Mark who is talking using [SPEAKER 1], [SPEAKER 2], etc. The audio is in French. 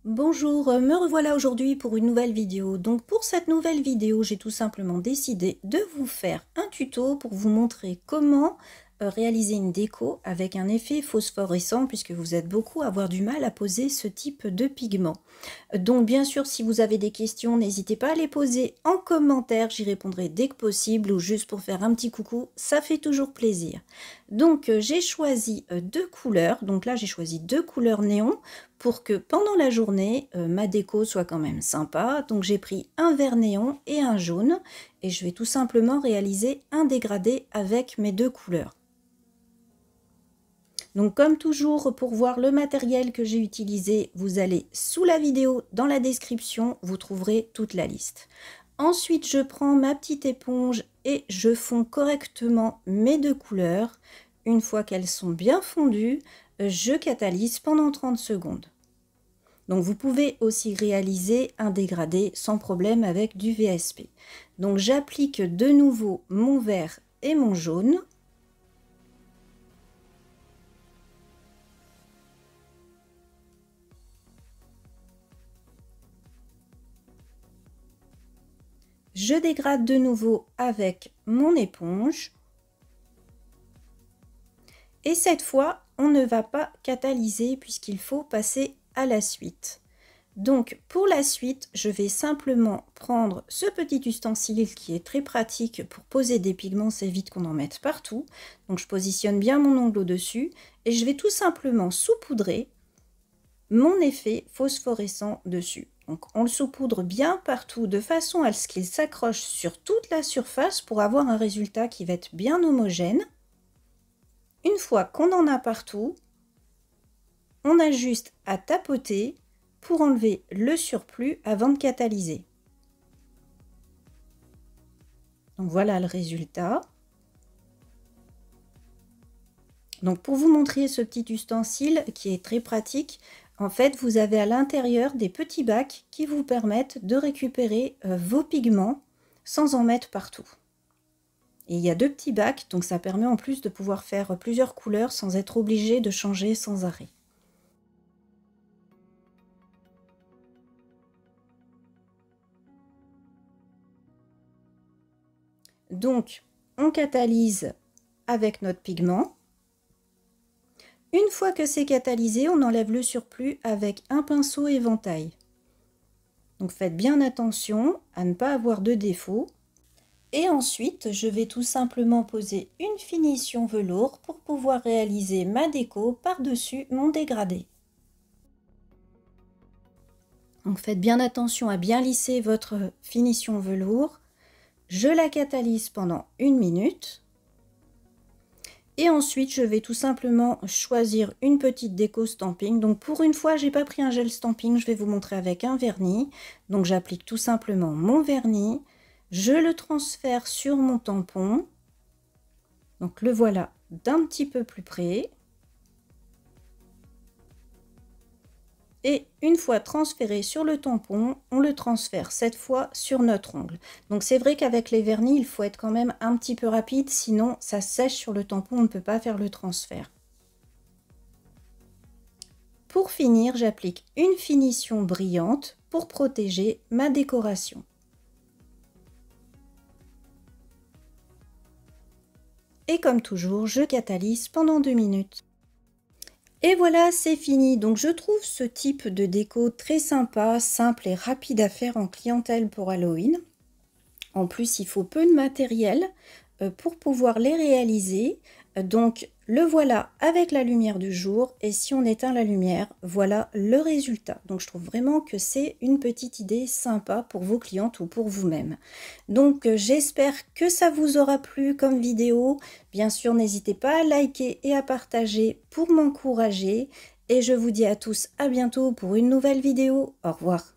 [SPEAKER 1] Bonjour, me revoilà aujourd'hui pour une nouvelle vidéo. Donc pour cette nouvelle vidéo, j'ai tout simplement décidé de vous faire un tuto pour vous montrer comment réaliser une déco avec un effet phosphorescent puisque vous êtes beaucoup à avoir du mal à poser ce type de pigment. Donc bien sûr, si vous avez des questions, n'hésitez pas à les poser en commentaire, j'y répondrai dès que possible ou juste pour faire un petit coucou, ça fait toujours plaisir. Donc j'ai choisi deux couleurs, donc là j'ai choisi deux couleurs néon pour que pendant la journée, ma déco soit quand même sympa. Donc j'ai pris un vert néon et un jaune et je vais tout simplement réaliser un dégradé avec mes deux couleurs. Donc comme toujours, pour voir le matériel que j'ai utilisé, vous allez sous la vidéo, dans la description, vous trouverez toute la liste. Ensuite, je prends ma petite éponge et je fonds correctement mes deux couleurs. Une fois qu'elles sont bien fondues, je catalyse pendant 30 secondes. Donc vous pouvez aussi réaliser un dégradé sans problème avec du VSP. Donc j'applique de nouveau mon vert et mon jaune. Je dégrade de nouveau avec mon éponge. Et cette fois, on ne va pas catalyser puisqu'il faut passer à la suite. Donc pour la suite, je vais simplement prendre ce petit ustensile qui est très pratique pour poser des pigments, ça évite qu'on en mette partout. Donc je positionne bien mon ongle au-dessus et je vais tout simplement saupoudrer mon effet phosphorescent dessus. Donc on le saupoudre bien partout de façon à ce qu'il s'accroche sur toute la surface pour avoir un résultat qui va être bien homogène. Une fois qu'on en a partout, on a juste à tapoter pour enlever le surplus avant de catalyser. Donc voilà le résultat. Donc pour vous montrer ce petit ustensile qui est très pratique, en fait vous avez à l'intérieur des petits bacs qui vous permettent de récupérer vos pigments sans en mettre partout. Et il y a deux petits bacs, donc ça permet en plus de pouvoir faire plusieurs couleurs sans être obligé de changer sans arrêt. Donc on catalyse avec notre pigment. Une fois que c'est catalysé, on enlève le surplus avec un pinceau éventail. Donc faites bien attention à ne pas avoir de défaut. Et ensuite, je vais tout simplement poser une finition velours pour pouvoir réaliser ma déco par-dessus mon dégradé. Donc faites bien attention à bien lisser votre finition velours. Je la catalyse pendant 1 minute. Et ensuite, je vais tout simplement choisir une petite déco stamping. Donc pour une fois, j'ai pas pris un gel stamping, je vais vous montrer avec un vernis. Donc j'applique tout simplement mon vernis. Je le transfère sur mon tampon. Donc le voilà d'un petit peu plus près. Et une fois transféré sur le tampon, on le transfère cette fois sur notre ongle. Donc c'est vrai qu'avec les vernis, il faut être quand même un petit peu rapide, sinon ça sèche sur le tampon, on ne peut pas faire le transfert. Pour finir, j'applique une finition brillante pour protéger ma décoration. Et comme toujours, je catalyse pendant 2 minutes. Et voilà, c'est fini. Donc je trouve ce type de déco très sympa, simple et rapide à faire en clientèle pour Halloween. En plus, il faut peu de matériel pour pouvoir les réaliser. Donc le voilà avec la lumière du jour, et si on éteint la lumière, voilà le résultat. Donc je trouve vraiment que c'est une petite idée sympa pour vos clientes ou pour vous-même. Donc j'espère que ça vous aura plu comme vidéo. Bien sûr, n'hésitez pas à liker et à partager pour m'encourager. Et je vous dis à tous à bientôt pour une nouvelle vidéo. Au revoir.